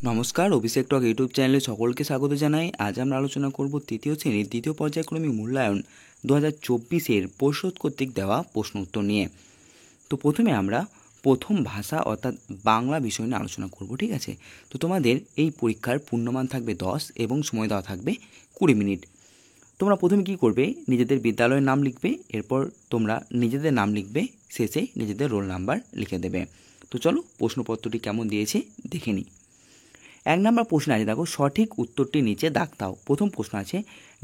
নমস্কার, অভিষেক টক ইউটিউব চ্যানেলে সকলকে স্বাগত জানাই। আজ আমরা আলোচনা করব তৃতীয় শ্রেণীর দ্বিতীয় পর্যায়ক্রমিক মূল্যায়ন 2024-এর পরিষদ কর্তৃক দেওয়া প্রশ্ন উত্তর নিয়ে। তো প্রথমে আমরা প্রথম ভাষা অর্থাৎ বাংলা বিষয় নিয়ে আলোচনা করব, ঠিক আছে। তো তোমাদের এই পরীক্ষার পূর্ণমান থাকবে 10 এবং সময় দেওয়া থাকবে 20 মিনিট। তোমরা প্রথমে কি করবে, নিজেদের বিদ্যালয়ের নাম লিখবে, এরপর তোমরা নিজেদের নাম লিখবে, শেষে নিজেদের রোল নাম্বার লিখে দেবে। তো চলো প্রশ্নপত্রটি কেমন দিয়েছে দেখে নিই। 1 নম্বর প্রশ্ন আছে, দেখো সঠিক উত্তরটি নিচে দাগ দাও। প্রথম প্রশ্ন আছে,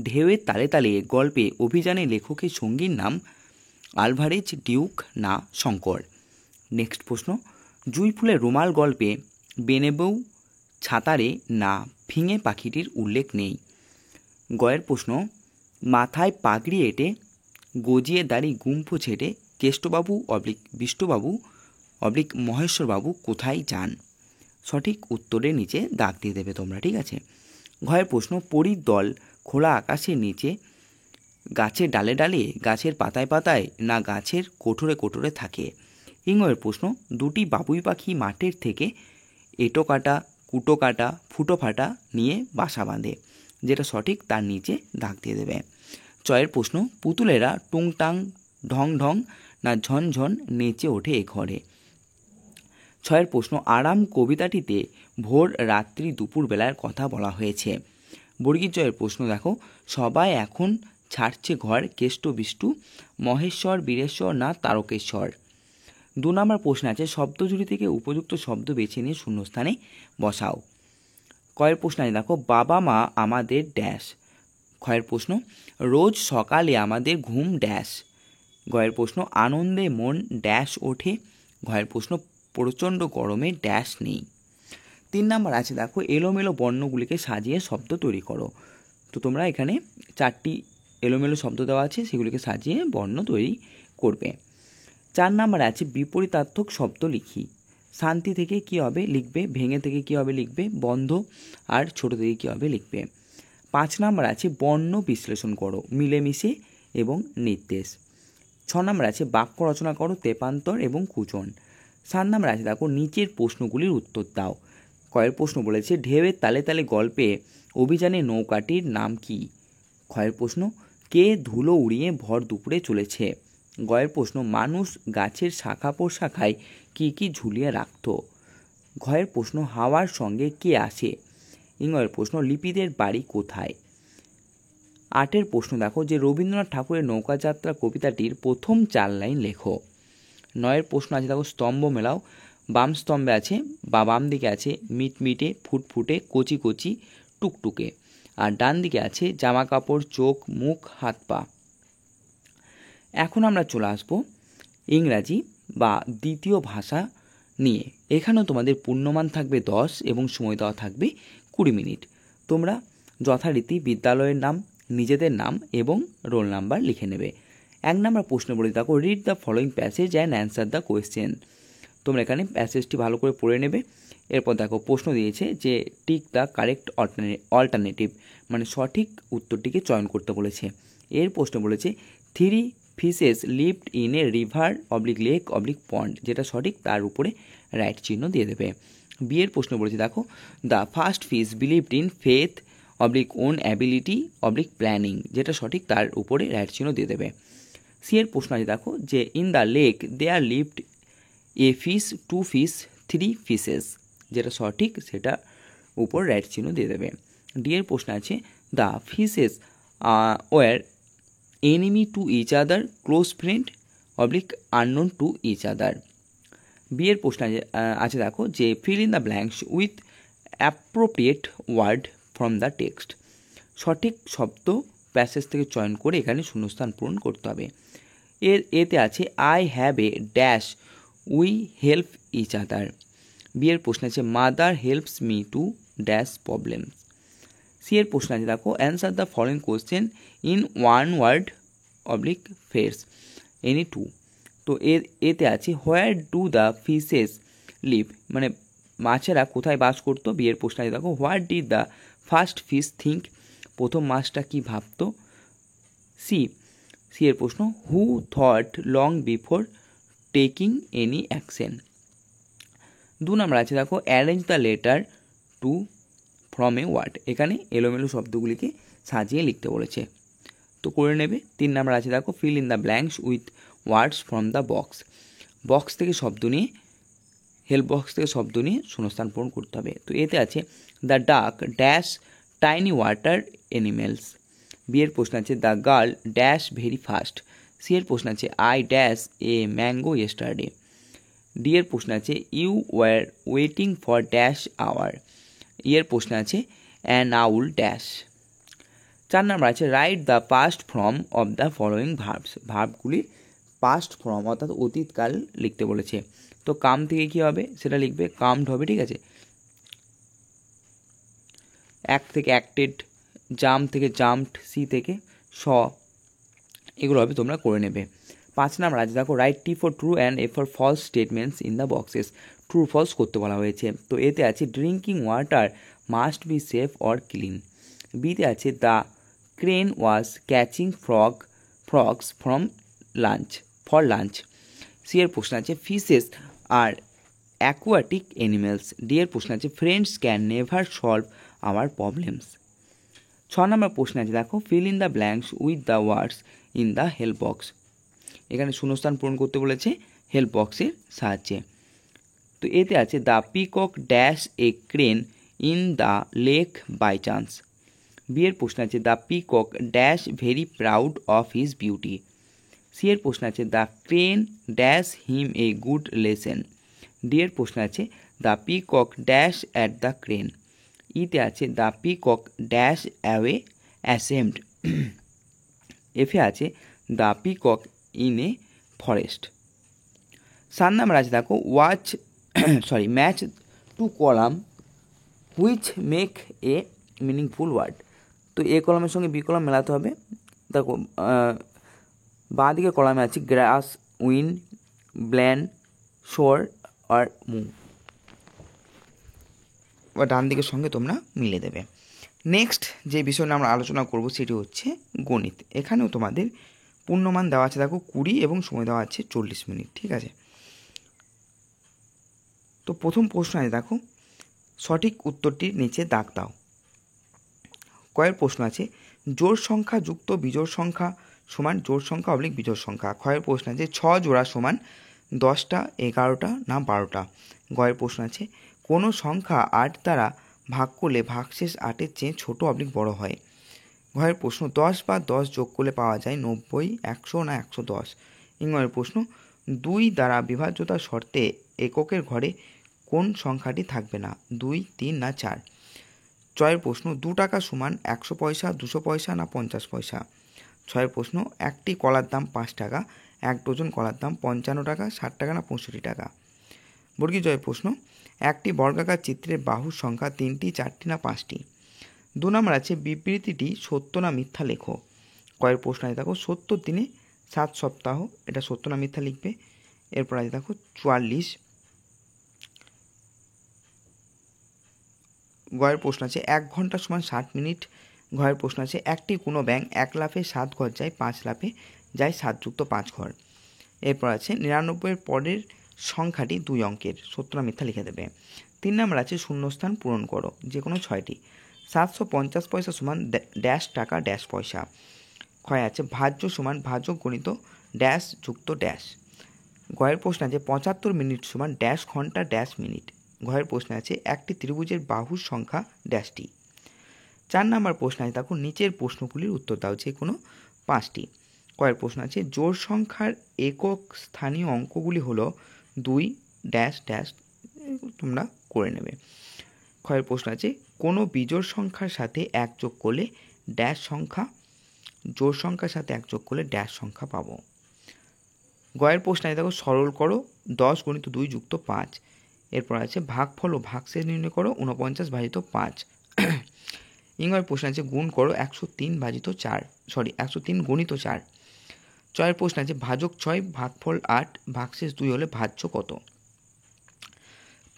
ঢেউয়ের তালে তালে গল্পে অভিযানে লেখকের সঙ্গীর নাম আলভারেজ ডিউক না শঙ্কর। নেক্সট প্রশ্ন, জুঁই ফুলের রুমাল গল্পে বেনেবউ ছাতারে না ফিঙে পাখিটির উল্লেখ নেই। গয়ের প্রশ্ন, মাথায় পাগড়ি এঁটে গজিয়ে দাড়ি গুম্ফো ছেটে কেষ্টবাবু বিষ্টবাবু মহেশ্বরবাবু কোথায় যান। সঠিক উত্তরের নিচে দাগ দিয়ে দেবে তোমরা, ঠিক আছে। ঘয়ের প্রশ্ন, পরীর দল খোলা আকাশের নিচে গাছের ডালে ডালে গাছের পাতায় পাতায় না গাছের কোঠরে কোঠরে থাকে। ইংয়ের প্রশ্ন, দুটি বাবুই পাখি মাঠের থেকে এঁটো কাটা কুটো কাটা ফুটো ফাটা নিয়ে বাসা বাঁধে। যেটা সঠিক তার নিচে দাগ দিয়ে দেবে। চয়ের প্রশ্ন, পুতুলেরা টুংটাং ঢং ঢং না ঝনঝন নেচে ওঠে এ ঘরে। 6 প্রশ্ন, আরাম কবিতাটিতে ভোর রাত্রি দুপুর বেলার কথা বলা হয়েছে। বর্গীর জয়ের প্রশ্ন দেখো, সবাই এখন ছাড়ছে ঘর কেষ্ট বিষ্টু মহেশ্বর বীরেশ্বর না তারকেশ্বর। 2 নম্বর প্রশ্ন আছে, শব্দজুড়ি থেকে উপযুক্ত শব্দ বেছে নিয়ে শূন্যস্থানে বসাও। কয়ের প্রশ্ন আছে দেখো, বাবা মা আমাদের ড্যাশ। ক্ষয়ের প্রশ্ন, রোজ সকালে আমাদের ঘুম ড্যাশ। গয়ের প্রশ্ন, আনন্দে মন ড্যাশ ওঠে। ঘয়ের প্রশ্ন, প্রচণ্ড গরমে ড্যাশ নেই। 3 নম্বর আছে দেখো, এলোমেলো বর্ণগুলিকে সাজিয়ে শব্দ তৈরি করো। তো তোমরা এখানে 4টি এলোমেলো শব্দ দেওয়া আছে, সেগুলিকে সাজিয়ে বর্ণ তৈরি করবে। 4 নম্বর আছে, বিপরীতার্থক শব্দ লিখি। শান্তি থেকে কি হবে লিখবে, ভেঙে থেকে কি হবে লিখবে, বন্ধ আর ছোট থেকে কি হবে লিখবে। 5 নম্বর আছে, বর্ণ বিশ্লেষণ করো, মিলেমিশে এবং নির্দেশ। 6 নম্বর আছে, বাক্য রচনা করো, তেপান্তর এবং কুচন। 7 নম্বর আছে দেখো, নিচের প্রশ্নগুলির উত্তর দাও। কয়ের প্রশ্ন বলেছে, ঢেউয়ের তালে তালে গল্পে অভিযানে নৌকাটির নাম কি। ক্ষয়ের প্রশ্ন, কে ধুলো উড়িয়ে ভর দুপুরে চলেছে। গয়ের প্রশ্ন, মানুষ গাছের শাখা প্রশাখায় কি কি ঝুলিয়ে রাখত। ঘয়ের প্রশ্ন, হাওয়ার সঙ্গে কে আসে। ইংয়ের প্রশ্ন, লিপিদের বাড়ি কোথায়। 8 প্রশ্ন দেখো, যে রবীন্দ্রনাথ ঠাকুরের নৌকাযাত্রা কবিতাটির প্রথম 4 লাইন লেখো। 9 প্রশ্ন আছে দেখো, স্তম্ভ মেলাও। বাম স্তম্ভে আছে বা বাম দিকে আছে মিটমিটে ফুটফুটে কচি কচি টুকটুকে, আর ডান দিকে আছে জামা কাপড় চোখ মুখ হাত পা। এখন আমরা চলে আসবো ইংরাজি বা দ্বিতীয় ভাষা নিয়ে। এখানেও তোমাদের পূর্ণমান থাকবে 10 এবং সময় দেওয়া থাকবে 20 মিনিট। তোমরা যথারীতি বিদ্যালয়ের নাম, নিজেদের নাম এবং রোল নাম্বার লিখে নেবে। 1 নম্বর প্রশ্ন বলে দেখো, read the following passage and answer the question. তোমরা এখানে প্যাসেজটি ভালো করে পড়ে নেবে। এরপর দেখো প্রশ্ন দিয়েছে যে টিক দ্য কারেক্ট অল্টারনেটিভ, মানে সঠিক উত্তরটিকে চয়ন করতে বলেছে। এর প্রশ্ন বলেছে 3 fishes lived in a river lake pond, যেটা সঠিক তার উপরে রাইট চিহ্ন দিয়ে দেবে। বি এর প্রশ্ন বলেছে দেখো, the first fish believed in faith own ability planning, যেটা সঠিক তার উপরে রাইট চিহ্ন দিয়ে দেবে। সি এর প্রশ্ন আছে দেখো, যে in the lake there lived a fish 2 fish 3 fishes, যেটা সঠিক সেটা উপর রাইট চিহ্ন দিয়ে দেবে। ডি এর প্রশ্ন আছে, the fishes were enemy to each other close friend unknown to each other. B এর প্রশ্ন আছে দেখো, যে fill in the blanks with appropriate word from the text. সঠিক শব্দ প্যাসেজ থেকে চয়ন করে এখানে শূন্যস্থান পূরণ করতে হবে। এতে আছে I have a dash we help each other. B এর প্রশ্ন আছে, mother helps me to dash problems. C এর প্রশ্ন আছে দেখো, answer the following question in 1 word phrase any 2। তো এতে আছে where do the fishes live, মানে মাছেরা কোথায় বাস করতো। বি এর প্রশ্ন আছে দেখো, what did the first fish think, প্রথম মাছটা কি ভাবতো। সি এর প্রশ্ন, who thought long before taking any action. 2 নম্বর আছে দেখো, arrange the letter to from a word, এখানে এলোমেলো শব্দগুলিকে সাজিয়ে লিখতে বলেছে। তো করে নেবে। 3 নাম্বার আছে দেখো, fill in the blanks with words from the box. Box থেকে শব্দ নিয়ে, হেল্প বক্স থেকে শব্দ নিয়ে শূন্যস্থান পূরণ করতে হবে। তো এতে আছে the duck dash tiny water animals. B এর প্রশ্ন আছে the girl dash very fast. C এর প্রশ্ন আছে I dash a mango yesterday. D এর প্রশ্ন আছে you were waiting for dash hour. E এর প্রশ্ন আছে অ্যান আউল ড্যাশ। 4 নাম্বার আছে write the past form of the following verbs. ভার্বগুলির পাস্ট ফর্ম অর্থাৎ অতীতকাল লিখতে বলেছে। তো কাম থেকে কী হবে সেটা লিখবে, কামড হবে, ঠিক আছে। অ্যাক্ট থেকে অ্যাক্টেড, জাম্প থেকে জাম্পড, সি থেকে স, এগুলো হবে, তোমরা করে নেবে। 5 নাম্বার আছে দেখো, write T for true and A for false statements in the boxes. True false করতে বলা হয়েছে। তো এতে আছে drinking water must be safe or clean. বিতে আছে the crane was catching frogs for lunch. C এর প্রশ্ন আছে fishes are aquatic animals. D এর প্রশ্ন আছে friends can never solve our problems. 6 নম্বর প্রশ্ন আছে দেখো, fill in the blanks with the words in the help box. এখানে শূন্যস্থান পূরণ করতে বলেছে হেল্প বক্সের সাহায্যে। তো এতে আছে the peacock dash a crane in the lake by chance. B এর প্রশ্ন আছে the peacock dash very proud of his beauty. C এর প্রশ্ন আছে the crane dash him a good lesson. D এর প্রশ্ন আছে the peacock dash at the crane. ইতে আছে the peacock dash away ashamed. এফে আছে the peacock in a forest. 7 number আছে দেখো, match to column which make a meaningful word. তো এ কলামের সঙ্গে বি কলাম মেলাতে হবে। দেখো বাঁ দিকে কলামে আছে গ্রাস, উইন, ব্ল্যান, শোর আর মুভ, বা ডান দিকের সঙ্গে তোমরা মিলে দেবে। নেক্সট যে বিষয় নিয়ে আমরা আলোচনা করব সেটি হচ্ছে গণিত। এখানেও তোমাদের পূর্ণমান দেওয়া আছে দেখো 20 এবং সময় দেওয়া আছে 40 মিনিট, ঠিক আছে। তো প্রথম প্রশ্ন আছে দেখো, সঠিক উত্তরটির নিচে দাগ দাও। কয়ের প্রশ্ন আছে জোড় সংখ্যা যুক্ত বিজোড় সংখ্যা সমান জোড় সংখ্যা অবলিক বিজোড় সংখ্যা। ক্ষয়ের প্রশ্ন আছে 6 জোড়া সমান 10টা, 11টা না 12টা। গয়ের প্রশ্ন আছে কোনো সংখ্যা 8 দ্বারা ভাগ করলে ভাগশেষ 8-এর চেয়ে ছোট অবলিক বড় হয়। ঘয়ের প্রশ্ন 10 বা 10 যোগ করলে পাওয়া যায় 90, 100 না 110। ইংয়ের প্রশ্ন 2 দ্বারা বিভাজ্যতার শর্তে এককের ঘরে কোন সংখ্যাটি থাকবে না, 2, 3 না 4। চয়ের প্রশ্ন 2 টাকা সমান 100 পয়সা, 200 পয়সা না 50 পয়সা। ছয়ের প্রশ্ন একটি কলার দাম 5 টাকা, 1 ডজন কলার দাম 55 টাকা, 60 টাকা না 65 টাকা। বর্গী জয়ের প্রশ্ন একটি বর্গাকার চিত্রের বাহুর সংখ্যা 3টি, 4টি না 5টি। 2 নম্বর আছে বিবৃতিটি সত্য না মিথ্যা লেখো। কয়ের প্রশ্ন আছে দেখো 70 দিনে 7 সপ্তাহ, এটা সত্য না মিথ্যা লিখবে। এরপর আছে দেখো 44। গয়ের প্রশ্ন আছে 1 ঘন্টা সমান 60 মিনিট। ঘয়ের প্রশ্ন আছে একটি কোনো ব্যাঙ 1 লাফে 7 ঘর যায়, 5 লাফে যায় 7 যুক্ত 5 ঘর। এরপর আছে 99 পরের সংখ্যাটি 2 অঙ্কের, সত্য না মিথ্যা লিখে দেবে। 3 নম্বর আছে শূন্যস্থান পূরণ করো, যে কোনো 6টি। 750 পয়সা সমান ড্যাশ টাকা ড্যাশ পয়সা। ক্ষয় আছে ভাজ্য সমান ভাজক গণিত ড্যাশ যুক্ত ড্যাশ। গয়ের প্রশ্ন আছে 75 মিনিট সমান ড্যাশ ঘন্টা ড্যাশ মিনিট। ঘয়ের প্রশ্ন আছে একটি ত্রিভুজের বাহুর সংখ্যা ড্যাশটি। 4 নম্বর প্রশ্ন আছে দেখো নিচের প্রশ্নগুলির উত্তর দাও, যে কোনো 5টি। কয়ের প্রশ্ন আছে জোড় সংখ্যার একক স্থানীয় অঙ্কগুলি হলো 2 ড্যাশ ড্যাশ, তোমরা করে নেবে। ক্ষয়ের প্রশ্ন আছে কোনো বিজোড় সংখ্যার সাথে 1 যোগ করলে ড্যাশ সংখ্যা, জোড় সংখ্যার সাথে 1 যোগ করলে ড্যাশ সংখ্যা পাবো। গয়ের প্রশ্ন আছে দেখো সরল করো 10 গুণিত 2 যুক্ত 5। এরপর আছে ভাগফল ও ভাগশেষ নির্ণয় করো 49 ভাজিত 5। ইংয়ের প্রশ্ন আছে গুণ করো 103 গুণিত 4। চয়ের প্রশ্ন আছে ভাজক 6 ভাগফল 8 ভাগশেষ 2 হলে ভাজ্য কত।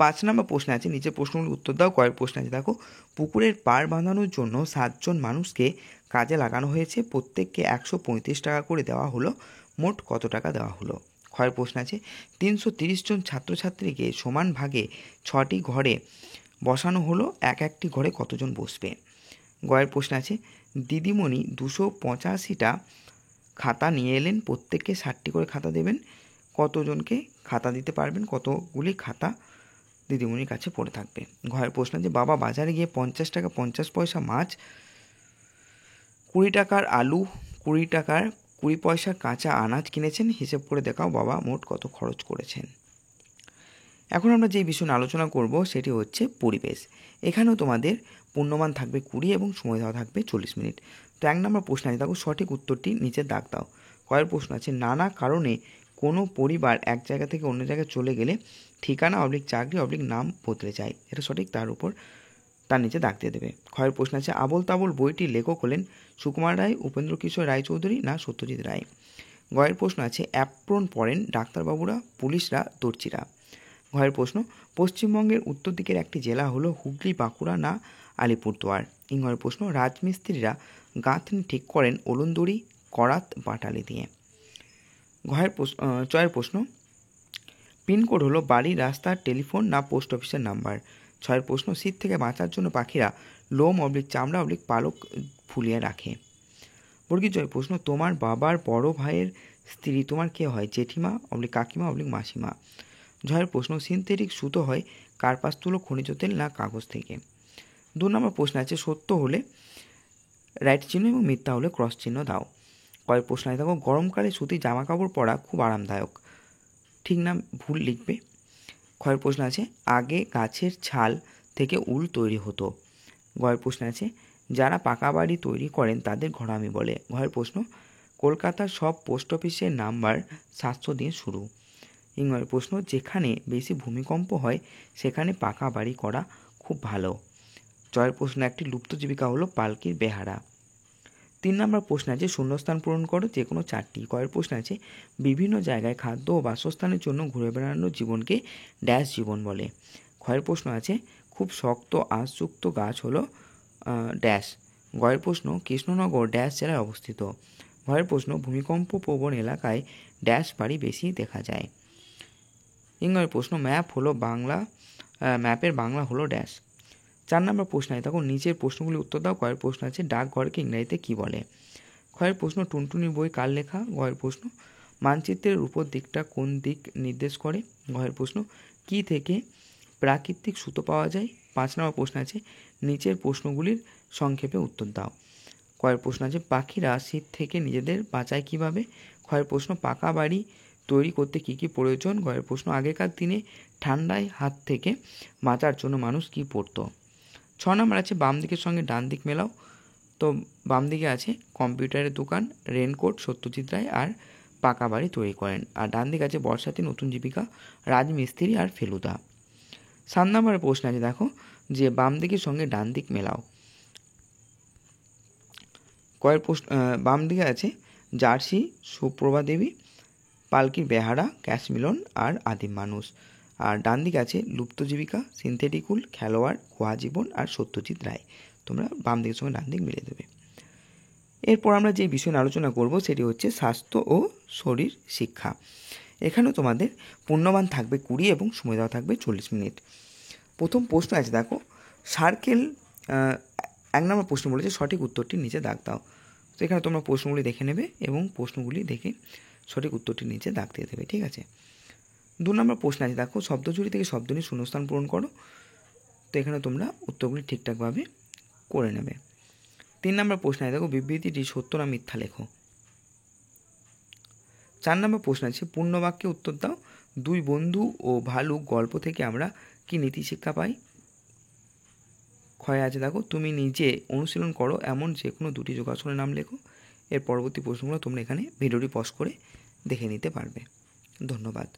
5 নম্বর প্রশ্ন আছে নিচের প্রশ্নগুলোর উত্তর দাও। কয়ের প্রশ্ন আছে দেখো পুকুরের পাড় বাঁধানোর জন্য 7 জন মানুষকে কাজে লাগানো হয়েছে, প্রত্যেককে 135 টাকা করে দেওয়া হলো, মোট কত টাকা দেওয়া হলো। ক্ষয়ের প্রশ্ন আছে 330 জন ছাত্রছাত্রীকে সমান ভাগে 6টি ঘরে বসানো হলো এক একটি ঘরে কতজন বসবে। গয়ের প্রশ্ন আছে দিদিমণি 285টা খাতা নিয়ে এলেন, প্রত্যেককে 60টি করে খাতা দেবেন, কতজনকে খাতা দিতে পারবেন, কতগুলি খাতা দিদিমণির কাছে পড়ে থাকবে। ঘরের প্রশ্ন আছে বাবা বাজারে গিয়ে 50 টাকা 50 পয়সা মাছ, 20 টাকার আলু, 20 টাকার 20 পয়সার কাঁচা আনাজ কিনেছেন, হিসেব করে দেখাও বাবা মোট কত খরচ করেছেন। এখন আমরা যে বিষয় নিয়ে আলোচনা করব সেটি হচ্ছে পরিবেশ। এখানেও তোমাদের পূর্ণমান থাকবে 20 এবং সময় দেওয়া থাকবে 40 মিনিট। তো 1 নম্বর প্রশ্ন আছে দেখো সঠিক উত্তরটি নিচে দাগ দাও। কয়ের প্রশ্ন আছে নানা কারণে কোনো পরিবার এক জায়গা থেকে অন্য জায়গায় চলে গেলে ঠিকানা চাকরি নাম বদলে যায়, এটা সঠিক, তার উপর তার নিচে দাগ দিয়ে দেবে। ক্ষয়ের প্রশ্ন আছে আবোল তাবোল বইটির লেখক হলেন সুকুমার রায়, উপেন্দ্র কিশোর রায়চৌধুরী না সত্যজিৎ রায়। গয়ের প্রশ্ন আছে অ্যাপ্রন পরেন ডাক্তারবাবুরা, পুলিশরা, দর্জিরা। ঘরের প্রশ্ন পশ্চিমবঙ্গের উত্তর দিকের একটি জেলা হলো হুগলি, বাঁকুড়া না আলিপুরদুয়ার। ঘরের প্রশ্ন রাজমিস্ত্রিরা গাঁথনি ঠিক করেন ওলন্দড়ি, করাত, বাটালি দিয়ে। চয়ের প্রশ্ন পিনকোড হলো বাড়ি, রাস্তা, টেলিফোন না পোস্ট অফিসের নাম্বার। 6 প্রশ্ন শীত থেকে বাঁচার জন্য পাখিরা লোম চামড়া পালক ফুলিয়ে রাখে। বর্গীর জয় প্রশ্ন তোমার বাবার বড় ভাইয়ের স্ত্রী তোমার কে হয়, জেঠিমা কাকিমা মাসিমা। জয়ের প্রশ্ন সিনথেটিক সুতো হয় কার্পাস তুলো, খনিজ তেল না কাগজ থেকে। 2 নম্বর প্রশ্ন আছে সত্য হলে রাইট চিহ্ন এবং মিথ্যা হলে ক্রস চিহ্ন দাও। কয়েক প্রশ্ন আছে দেখো গরমকালে সুতি জামা কাপড় পরা খুব আরামদায়ক, ঠিক না ভুল লিখবে। ক্ষয়ের প্রশ্ন আছে আগে গাছের ছাল থেকে উল তৈরি হতো। গয়ের প্রশ্ন আছে যারা পাকা বাড়ি তৈরি করেন তাদের ঘরামি বলে। ঘয়ের প্রশ্ন কলকাতার সব পোস্ট অফিসের নাম্বার 700 দিয়ে শুরু। ঘয়ের প্রশ্ন যেখানে বেশি ভূমিকম্প হয় সেখানে পাকা বাড়ি করা খুব ভালো। জয়ের প্রশ্ন একটি লুপ্ত জীবিকা হলো পালকির বেহারা। 3 নম্বর প্রশ্ন আছে শূন্যস্থান পূরণ করো যে কোনো 4টি। কয়ের প্রশ্ন আছে বিভিন্ন জায়গায় খাদ্য ও বাসস্থানের জন্য ঘুরে বেড়ানো জীবনকে ড্যাশ জীবন বলে। ক্ষয়ের প্রশ্ন আছে খুব শক্ত আঁশযুক্ত গাছ হলো ড্যাশ। গয়ের প্রশ্ন কৃষ্ণনগর ড্যাশ জেলায় অবস্থিত। ঘয়ের প্রশ্ন ভূমিকম্প প্রবণ এলাকায় ড্যাশ বাড়ি বেশি দেখা যায়। ইংরেজি প্রশ্ন ম্যাপের বাংলা হলো ড্যাশ। 4 নম্বর প্রশ্ন আছে তখন নিচের প্রশ্নগুলি উত্তর দাও। কয়ের প্রশ্ন আছে ডাকঘরকে ইংরেজিতে কী বলে। ক্ষয়ের প্রশ্ন টুনটুনির বই কার লেখা। গয়ের প্রশ্ন মানচিত্রের উপর দিকটা কোন দিক নির্দেশ করে। গয়ের প্রশ্ন কি থেকে প্রাকৃতিক সুতো পাওয়া যায়। 5 নম্বর প্রশ্ন আছে নিচের প্রশ্নগুলির সংক্ষেপে উত্তর দাও। কয়ের প্রশ্ন আছে পাখিরা শীত থেকে নিজেদের বাঁচায় কিভাবে। ক্ষয়ের প্রশ্ন পাকা বাড়ি তৈরি করতে কী কী প্রয়োজন। গয়ের প্রশ্ন আগেকার দিনে ঠান্ডায় হাত থেকে বাঁচার জন্য মানুষ কী পরতো। 6 নম্বর আছে বাম দিকের সঙ্গে ডান দিক মেলাও। তো বাম দিকে আছে কম্পিউটারের দোকান, রেনকোট, সত্যজিৎ রায় আর পাকা বাড়ি তৈরি করেন। আর ডান দিকে আছে বর্ষাতে নতুন জীবিকা, রাজমিস্ত্রি আর ফেলুদা। 7 নম্বরের প্রশ্ন আছে দেখো যে বাম দিকের সঙ্গে ডান দিক মেলাও। বাম দিকে আছে জার্সি, সুপ্রভা দেবী, পালকির বেহারা, ক্যাশ মিলন আর আদিম মানুষ। আর ডান দিকে আছে লুপ্ত জীবিকা, সিনথেটিকুল, খেলোয়াড়, খোয়া জীবন আর সত্যজিৎ রায়। তোমরা বাম দিকের সঙ্গে ডান দিক মিলিয়ে দেবে। এরপর আমরা যে বিষয় নিয়ে আলোচনা করব সেটি হচ্ছে স্বাস্থ্য ও শরীর শিক্ষা। এখানেও তোমাদের পূর্ণমান থাকবে 20 এবং সময় দেওয়া থাকবে 40 মিনিট। প্রথম প্রশ্ন আছে দেখো সার্কেল 1 নম্বর প্রশ্ন বলেছে সঠিক উত্তরটি নিচে দাগ দাও। তো এখানে তোমরা প্রশ্নগুলি দেখে নেবে এবং প্রশ্নগুলি দেখে সঠিক উত্তরটি নিচে দাগ দিয়ে দেবে, ঠিক আছে। 2 নম্বর প্রশ্ন আছে দেখো শব্দজুড়ি থেকে শব্দ নিয়ে শূন্যস্থান পূরণ করো। তো এখানে তোমরা উত্তরগুলি ঠিকঠাকভাবে করে নেবে। 3 নম্বর প্রশ্ন আছে দেখো বিবৃতিটি সত্য না মিথ্যা লেখো। 4 নম্বর প্রশ্ন আছে পূর্ণ বাক্যে উত্তর দাও। 2 বন্ধু ও ভালুক গল্প থেকে আমরা কি নীতি শিক্ষা পাই। ক্ষয় আছে দেখো তুমি নিজে অনুশীলন করো এমন যে কোনো 2টি যোগাসনের নাম লেখো। এর পরবর্তী প্রশ্নগুলো তোমরা এখানে ভিডিওটি পজ করে দেখে নিতে পারবে। ধন্যবাদ।